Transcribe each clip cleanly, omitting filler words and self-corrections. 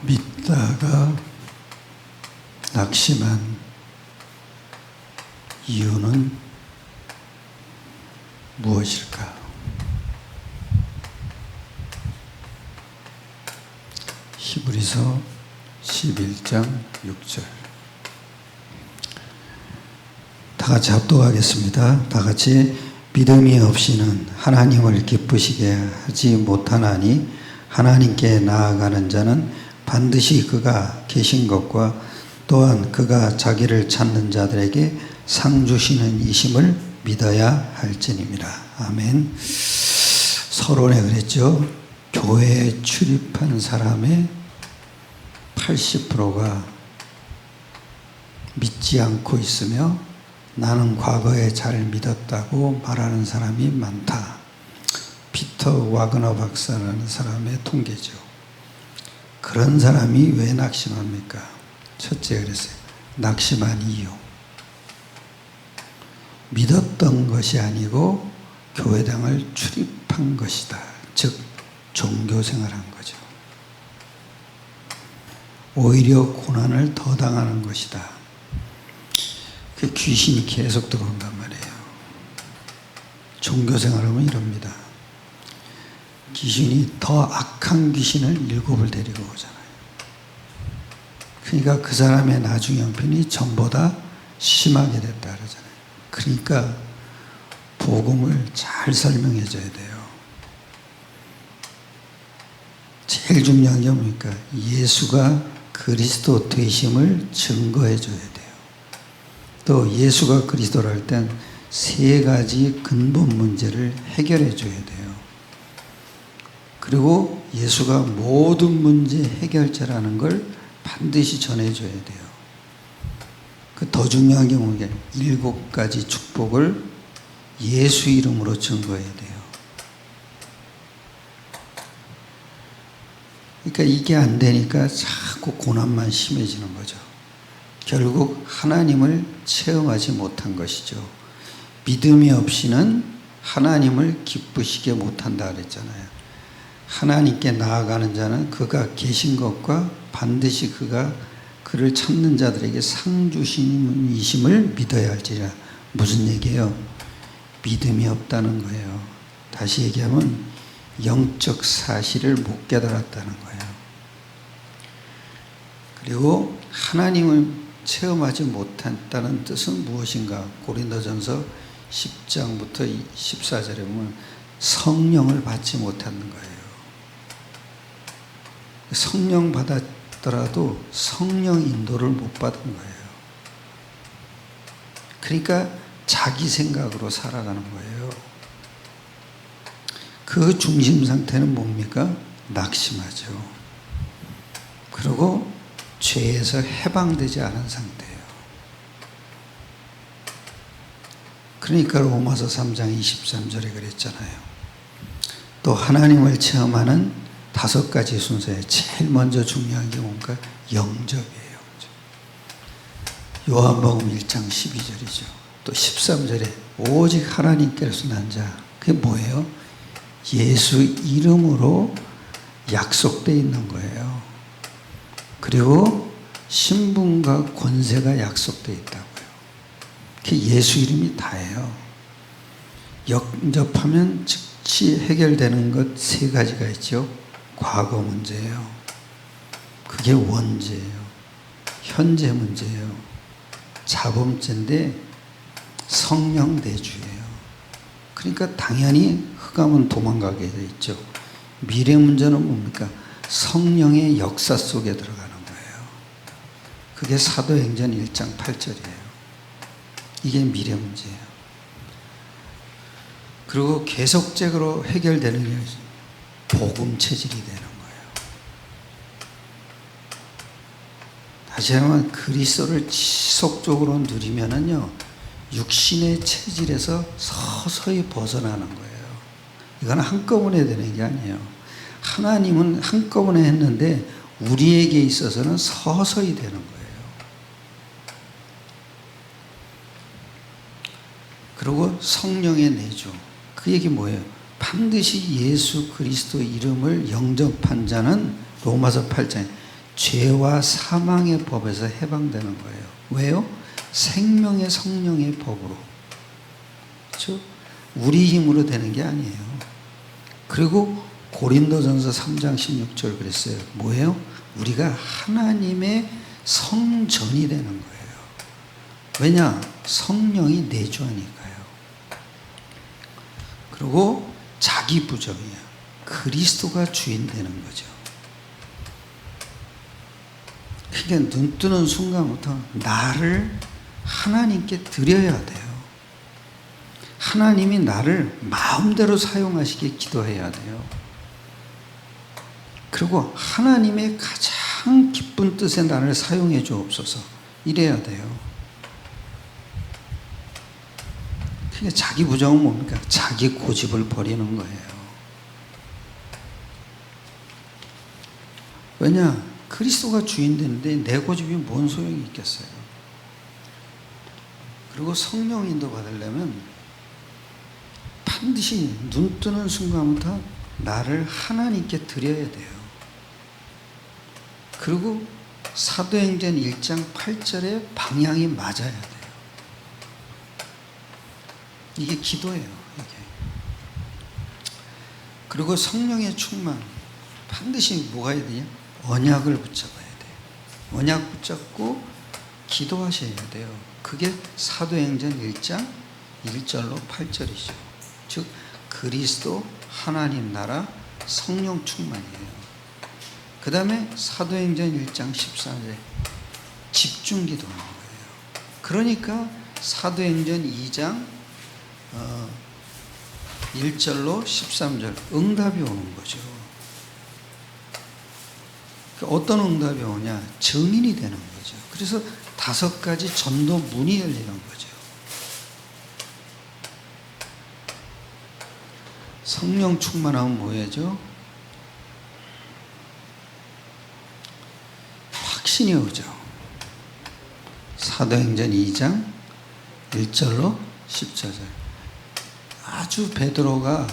믿다가 낙심한 이유는 무엇일까? 히브리서 11장 6절. 다 같이 합독하겠습니다. 다 같이. 믿음이 없이는 하나님을 기쁘시게 하지 못하나니 하나님께 나아가는 자는 반드시 그가 계신 것과 또한 그가 자기를 찾는 자들에게 상 주시는 이심을 믿어야 할지니라. 아멘. 서론에 그랬죠. 교회에 출입한 사람의 80%가 믿지 않고 있으며 나는 과거에 잘 믿었다고 말하는 사람이 많다. 피터 와그너 박사라는 사람의 통계죠. 그런 사람이 왜 낙심합니까? 첫째 그랬어요. 낙심한 이유. 믿었던 것이 아니고 교회당을 출입한 것이다. 즉 종교생활한 거죠. 오히려 고난을 더 당하는 것이다. 그 귀신이 계속 들어온단 말이에요. 종교생활하면 이럽니다. 귀신이 더 악한 귀신을 7을 데리고 오잖아요. 그러니까 그 사람의 나중 형편이 전보다 심하게 됐다 그러잖아요. 그러니까 복음을 잘 설명해 줘야 돼요. 제일 중요한 게 뭡니까? 예수가 그리스도 되심을 증거해 줘야 돼요. 또 예수가 그리스도를 할 땐 3가지 근본 문제를 해결해 줘야 돼요. 그리고 예수가 모든 문제 해결자라는 걸 반드시 전해줘야 돼요. 그 더 중요한 게 뭐냐? 7가지 축복을 예수 이름으로 증거해야 돼요. 그러니까 이게 안 되니까 자꾸 고난만 심해지는 거죠. 결국 하나님을 체험하지 못한 것이죠. 믿음이 없이는 하나님을 기쁘시게 못한다 그랬잖아요. 하나님께 나아가는 자는 그가 계신 것과 반드시 그가 그를 찾는 자들에게 상 주시는 이심을 믿어야 할지라. 무슨 얘기예요? 믿음이 없다는 거예요. 다시 얘기하면 영적 사실을 못 깨달았다는 거예요. 그리고 하나님을 체험하지 못했다는 뜻은 무엇인가? 고린도전서 10장부터 14절에 보면 성령을 받지 못하는 거예요. 성령 받았더라도 성령 인도를 못 받은 거예요. 그러니까 자기 생각으로 살아가는 거예요. 그 중심 상태는 뭡니까? 낙심하죠. 그리고 죄에서 해방되지 않은 상태예요. 그러니까 로마서 3장 23절에 그랬잖아요. 또 하나님을 체험하는 5가지 순서에 제일 먼저 중요한 게 뭔가? 영접이에요. 요한복음 1장 12절이죠. 또 13절에 오직 하나님께로서 난 자. 그게 뭐예요? 예수 이름으로 약속되어 있는 거예요. 그리고 신분과 권세가 약속되어 있다고요. 그게 예수 이름이 다예요. 영접하면 즉시 해결되는 것 3가지가 있죠. 과거 문제예요. 그게 원죄예요. 현재 문제예요. 자범죄인데 성령 내주예요. 그러니까 당연히 흑암은 도망가게 돼 있죠. 미래 문제는 뭡니까? 성령의 역사 속에 들어가는 거예요. 그게 사도행전 1장 8절이에요. 이게 미래 문제예요. 그리고 계속적으로 해결되는 게 복음 체질이 되는 거예요. 다시 한번 그리스도를 지속적으로 누리면은요, 육신의 체질에서 서서히 벗어나는 거예요. 이건 한꺼번에 되는 게 아니에요. 하나님은 한꺼번에 했는데 우리에게 있어서는 서서히 되는 거예요. 그리고 성령의 내주. 그 얘기 뭐예요? 반드시 예수 그리스도 이름을 영접한 자는 로마서 8장에 죄와 사망의 법에서 해방되는 거예요. 왜요? 생명의 성령의 법으로. 그렇죠? 우리 힘으로 되는 게 아니에요. 그리고 고린도전서 3장 16절 그랬어요. 뭐예요? 우리가 하나님의 성전이 되는 거예요. 왜냐? 성령이 내주하니까요. 그리고 자기 부정이에요. 그리스도가 주인 되는 거죠. 그러니까 눈 뜨는 순간부터 나를 하나님께 드려야 돼요. 하나님이 나를 마음대로 사용하시게 기도해야 돼요. 그리고 하나님의 가장 기쁜 뜻에 나를 사용해 주옵소서. 이래야 돼요. 그러니까 자기 부정은 뭡니까? 자기 고집을 버리는 거예요. 왜냐? 그리스도가 주인 되는데 내 고집이 뭔 소용이 있겠어요. 그리고 성령 인도 받으려면 반드시 눈 뜨는 순간부터 나를 하나님께 드려야 돼요. 그리고 사도행전 1장 8절에 방향이 맞아야 돼요. 이게 기도예요. 이게. 그리고 성령의 충만 반드시 뭐가 해야 되냐? 언약을 붙잡아야 돼요. 언약 붙잡고 기도하셔야 돼요. 그게 사도행전 1장 1절로 8절이죠. 즉 그리스도 하나님 나라 성령 충만이에요. 그 다음에 사도행전 1장 14절에 집중 기도하는 거예요. 그러니까 사도행전 2장 1절로 13절 응답이 오는 거죠. 어떤 응답이 오냐? 증인이 되는 거죠. 그래서 5가지 전도 문이 열리는 거죠. 성령 충만하면 뭐예요? 확신이 오죠. 사도행전 2장 1절로 14절. 아주 베드로가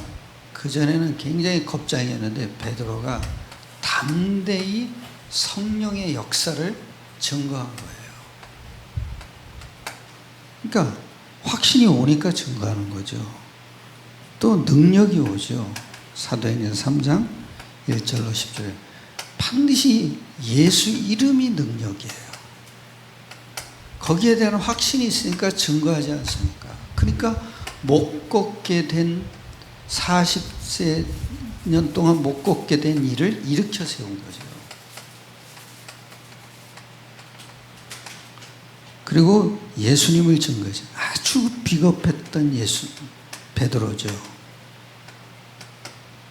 그전에는 굉장히 겁장이었는데 베드로가 담대히 성령의 역사를 증거한 거예요. 그러니까 확신이 오니까 증거하는 거죠. 또 능력이 오죠. 사도행전 3장 1절로 10절. 반드시 예수 이름이 능력이에요. 거기에 대한 확신이 있으니까 증거하지 않습니까? 그러니까 못 걷게 된 40년 동안 못 걷게 된 일을 일으켜 세운 거죠. 그리고 예수님을 증거하죠. 아주 비겁했던 베드로죠.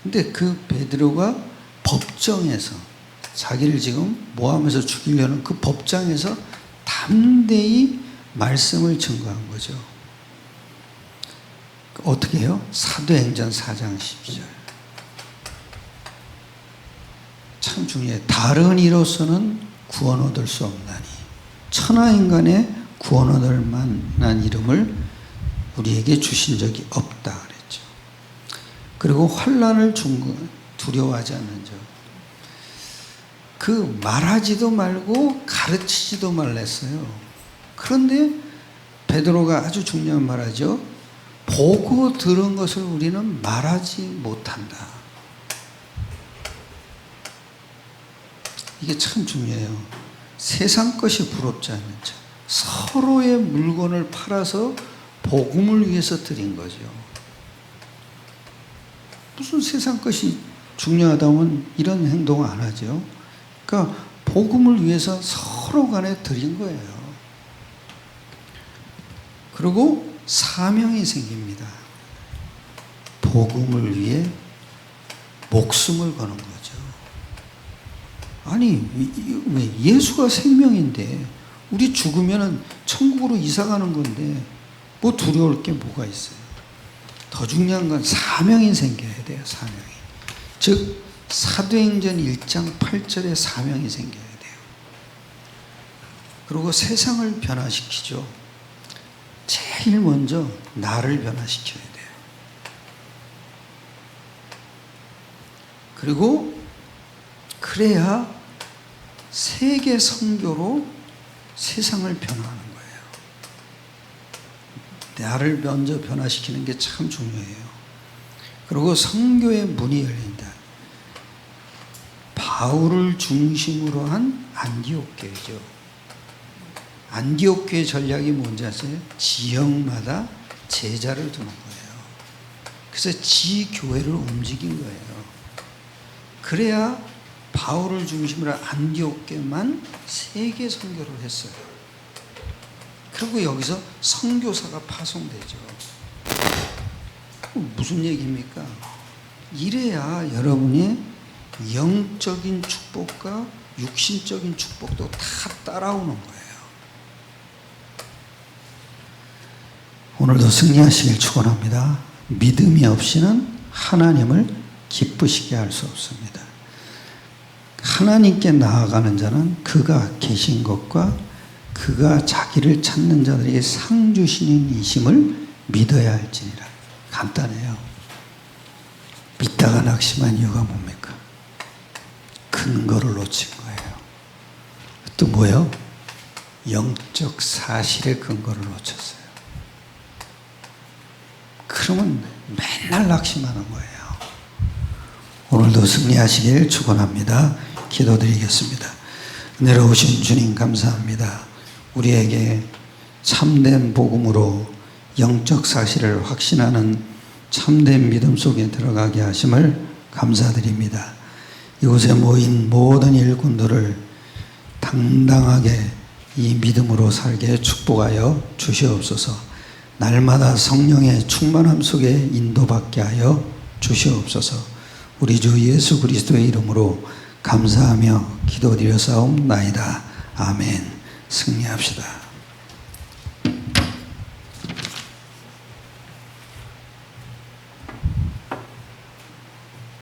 근데 그 베드로가 법정에서 자기를 지금 모함해서 죽이려는 그 법정에서 담대히 말씀을 증거한 거죠. 어떻게 해요? 사도행전 4장 12절. 참 중요해요. 다른 이로서는 구원 얻을 수 없나니 천하인간의 구원 얻을 만한 이름을 우리에게 주신 적이 없다 그랬죠. 그리고 환난을 두려워하지 않는 적. 그 말하지도 말고 가르치지도 말랬어요. 그런데 베드로가 아주 중요한 말하죠. 보고 들은 것을 우리는 말하지 못한다. 이게 참 중요해요. 세상 것이 부럽지 않는 자. 서로의 물건을 팔아서 복음을 위해서 드린 거죠. 무슨 세상 것이 중요하다면 이런 행동을 안 하죠. 그러니까 복음을 위해서 서로 간에 드린 거예요. 그리고 사명이 생깁니다. 복음을 위해 목숨을 거는 거죠. 아니, 왜 예수가 생명인데 우리 죽으면 천국으로 이사 가는 건데 뭐 두려울 게 뭐가 있어요? 더 중요한 건 사명이 생겨야 돼요. 사명이. 즉 사도행전 1장 8절에 사명이 생겨야 돼요. 그리고 세상을 변화시키죠. 제일 먼저 나를 변화시켜야 돼요. 그리고 그래야 세계 선교로 세상을 변화하는 거예요. 나를 먼저 변화시키는 게 참 중요해요. 그리고 선교의 문이 열린다. 바울을 중심으로 한 안디옥 교회죠. 안디옥 교회 전략이 뭔지 아세요? 지역마다 제자를 두는 거예요. 그래서 지교회를 움직인 거예요. 그래야 바울을 중심으로 안디옥 교회만 세계 선교를 했어요. 그리고 여기서 선교사가 파송되죠. 무슨 얘기입니까? 이래야 여러분이 영적인 축복과 육신적인 축복도 다 따라오는 거예요. 오늘도 승리하시길 축원합니다. 믿음이 없이는 하나님을 기쁘시게 할 수 없습니다. 하나님께 나아가는 자는 그가 계신 것과 그가 자기를 찾는 자들에게 상 주시는 이심을 믿어야 할지니라. 간단해요. 믿다가 낙심한 이유가 뭡니까? 근거를 놓친 거예요. 또 뭐예요? 영적 사실의 근거를 놓쳤어요. 그러면 맨날 낙심하는 거예요. 오늘도 승리하시길 축원합니다. 기도드리겠습니다. 내려오신 주님 감사합니다. 우리에게 참된 복음으로 영적 사실을 확신하는 참된 믿음 속에 들어가게 하심을 감사드립니다. 이곳에 모인 모든 일꾼들을 당당하게 이 믿음으로 살게 축복하여 주시옵소서. 날마다 성령의 충만함 속에 인도받게 하여 주시옵소서. 우리 주 예수 그리스도의 이름으로 감사하며 기도드려 싸움나이다. 아멘. 승리합시다.